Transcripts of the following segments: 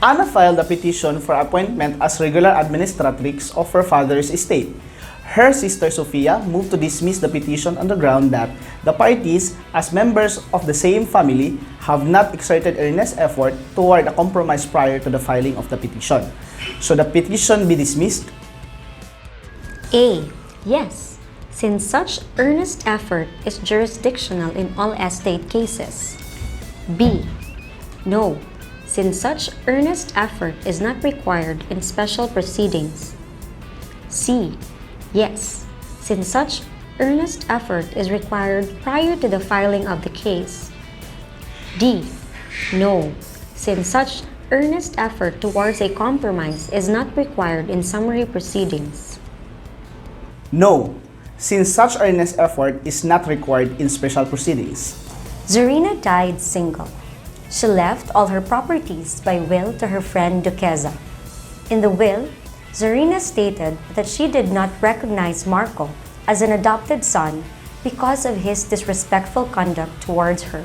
Anna filed a petition for appointment as regular administratrix of her father's estate. Her sister Sofia moved to dismiss the petition on the ground that the parties, as members of the same family, have not exerted earnest effort toward a compromise prior to the filing of the petition. So the petition be dismissed? A. Yes, since such earnest effort is jurisdictional in all estate cases. B. No, since such earnest effort is not required in special proceedings. C. Yes, since such earnest effort is required prior to the filing of the case. D. No, since such earnest effort towards a compromise is not required in summary proceedings. No, since such earnest effort is not required in special proceedings. Zorina died single. She left all her properties by will to her friend Duquesa. In the will, Zorina stated that she did not recognize Marco as an adopted son because of his disrespectful conduct towards her.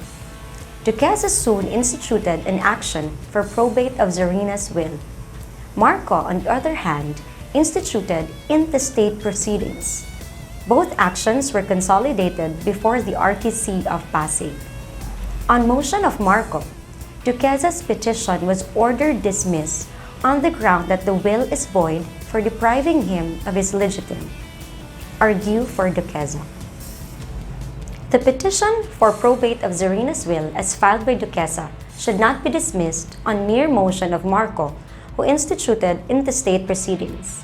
Duquesa soon instituted an action for probate of Zorina's will. Marco, on the other hand, instituted intestate proceedings. Both actions were consolidated before the RTC of Pasig. On motion of Marco, Duquesa's petition was ordered dismissed on the ground that the will is void for depriving him of his legitimate. Argue for Duquesa. The petition for probate of Zorina's will as filed by Duquesa should not be dismissed on mere motion of Marco, who instituted intestate proceedings.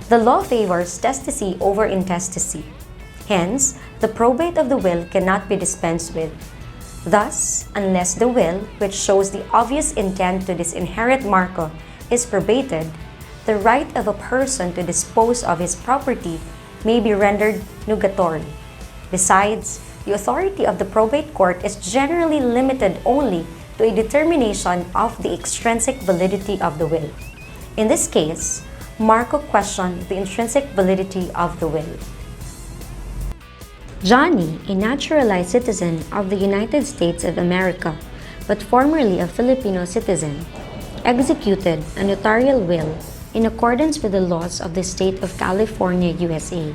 The law favors testacy over intestacy. Hence, the probate of the will cannot be dispensed with. Thus, unless the will, which shows the obvious intent to disinherit Marco, is probated, the right of a person to dispose of his property may be rendered nugatory. Besides, the authority of the probate court is generally limited only to a determination of the extrinsic validity of the will. In this case, Marco questioned the intrinsic validity of the will. Johnny, a naturalized citizen of the United States of America, but formerly a Filipino citizen, executed a notarial will in accordance with the laws of the state of California, USA.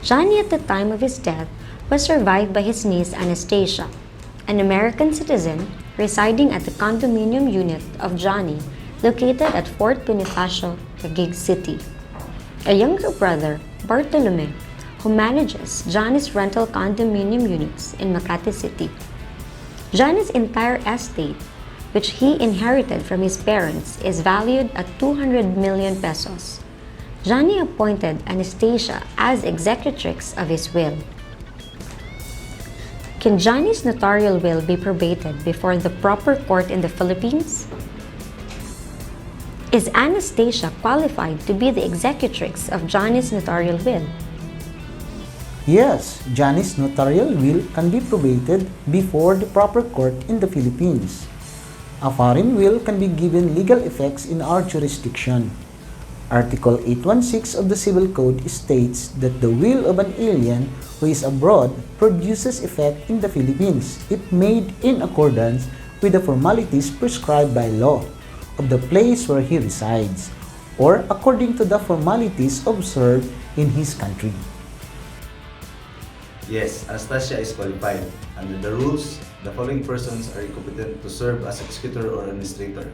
Johnny, at the time of his death, was survived by his niece Anastasia, an American citizen residing at the condominium unit of Johnny located at Fort Bonifacio, Taguig City. A younger brother, Bartolome, who manages Johnny's rental condominium units in Makati City. Johnny's entire estate, which he inherited from his parents, is valued at 200 million pesos. Johnny appointed Anastasia as executrix of his will. Can Johnny's notarial will be probated before the proper court in the Philippines? Is Anastasia qualified to be the executrix of Johnny's notarial will? Yes, Johnny's notarial will can be probated before the proper court in the Philippines. A foreign will can be given legal effects in our jurisdiction. Article 816 of the Civil Code states that the will of an alien who is abroad produces effect in the Philippines if made in accordance with the formalities prescribed by law of the place where he resides, or according to the formalities observed in his country. Yes, Anastasia is qualified. Under the rules, the following persons are incompetent to serve as executor or administrator.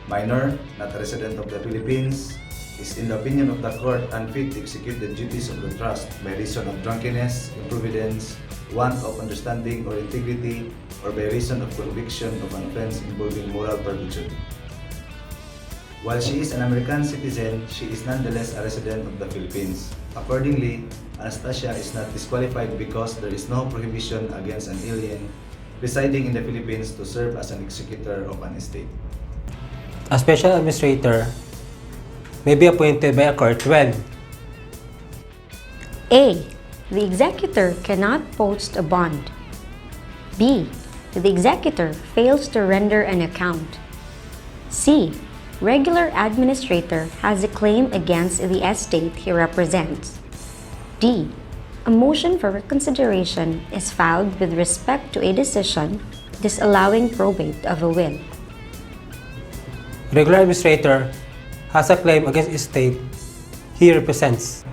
Minor, not a resident of the Philippines, is in the opinion of the court unfit to execute the duties of the trust by reason of drunkenness, improvidence, want of understanding or integrity, or by reason of conviction of an offense involving moral turpitude. While she is an American citizen, she is nonetheless a resident of the Philippines. Accordingly, Anastasia is not disqualified because there is no prohibition against an alien residing in the Philippines to serve as an executor of an estate. A special administrator may be appointed by a court when A. The executor cannot post a bond. B. The executor fails to render an account. C. Regular administrator has a claim against the estate he represents. D. A motion for reconsideration is filed with respect to a decision disallowing probate of a will. regular administrator has a claim against estate he represents.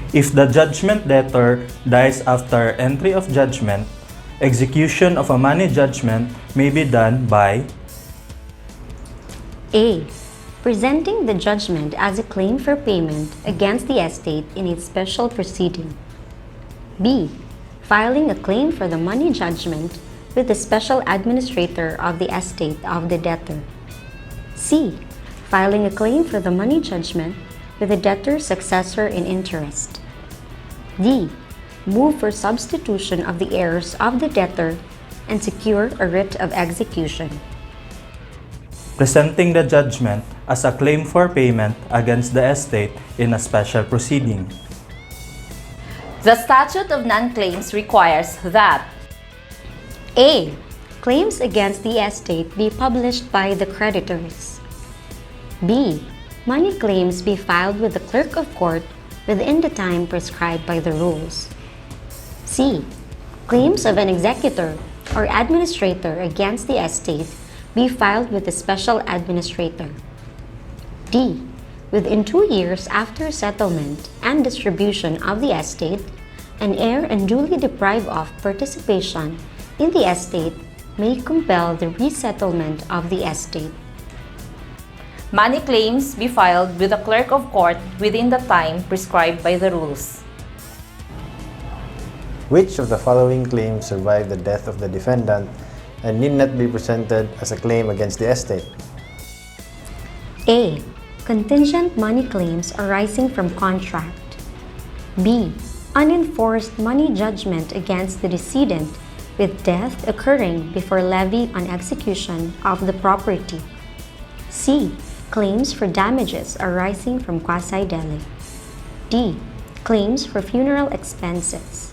If the judgment debtor dies after entry of judgment, execution of a money judgment may be done by A. Presenting the judgment as a claim for payment against the estate in its special proceeding. B. Filing a claim for the money judgment with the special administrator of the estate of the debtor. C. Filing a claim for the money judgment with the debtor's successor in interest. D. Move for substitution of the heirs of the debtor and secure a writ of execution. presenting the judgment as a claim for payment against the estate in a special proceeding. The statute of non-claims requires that A. Claims against the estate be published by the creditors. B. Money claims be filed with the clerk of court within the time prescribed by the rules. C. Claims of an executor or administrator against the estate be filed with the special administrator. D. Within 2 years after settlement and distribution of the estate, an heir unduly deprived of participation in the estate may compel the resettlement of the estate. money claims be filed with the clerk of court within the time prescribed by the rules. Which of the following claims survive the death of the defendant and need not be presented as a claim against the estate? A. Contingent money claims arising from contract. B. Unenforced money judgment against the decedent with death occurring before levy on execution of the property. C. Claims for damages arising from quasi-dele. D. Claims for funeral expenses.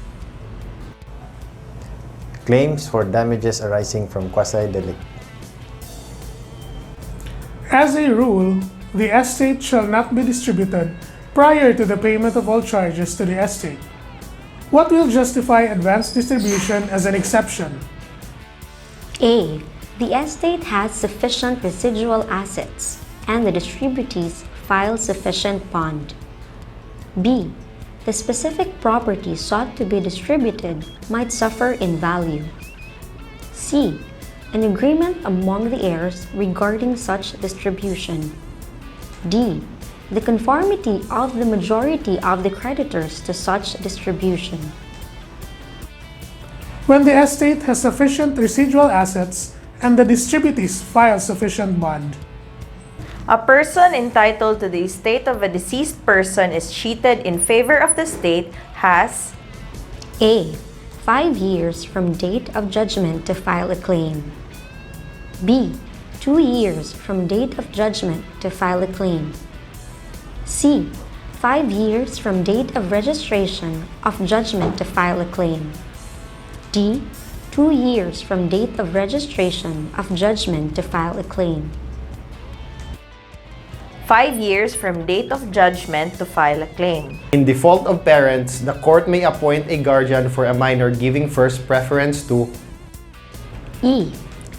Claims for damages arising from quasi-dele. As a rule, the estate shall not be distributed prior to the payment of all charges to the estate. What will justify advance distribution as an exception? A. The estate has sufficient residual assets and the distributees file sufficient bond. B. The specific property sought to be distributed might suffer in value. C. An agreement among the heirs regarding such distribution. D. The conformity of the majority of the creditors to such distribution. When the estate has sufficient residual assets and the distributees file sufficient bond. A person entitled to the estate of a deceased person is cheated in favor of the state has A. 5 years from date of judgment to file a claim. B. 2 years from date of judgment to file a claim. C. 5 years from date of registration of judgment to file a claim. D. 2 years from date of registration of judgment to file a claim. 5 years from date of judgment to file a claim. In default of parents, the court may appoint a guardian for a minor, giving first preference to E.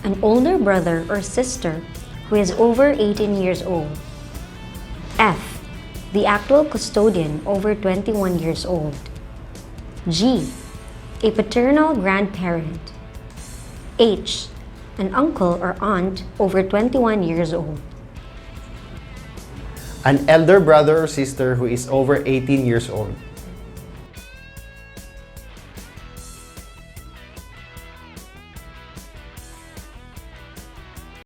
An older brother or sister who is over 18 years old. F. The actual custodian over 21 years old. G. A paternal grandparent. H. An uncle or aunt over 21 years old. an elder brother or sister who is over 18 years old.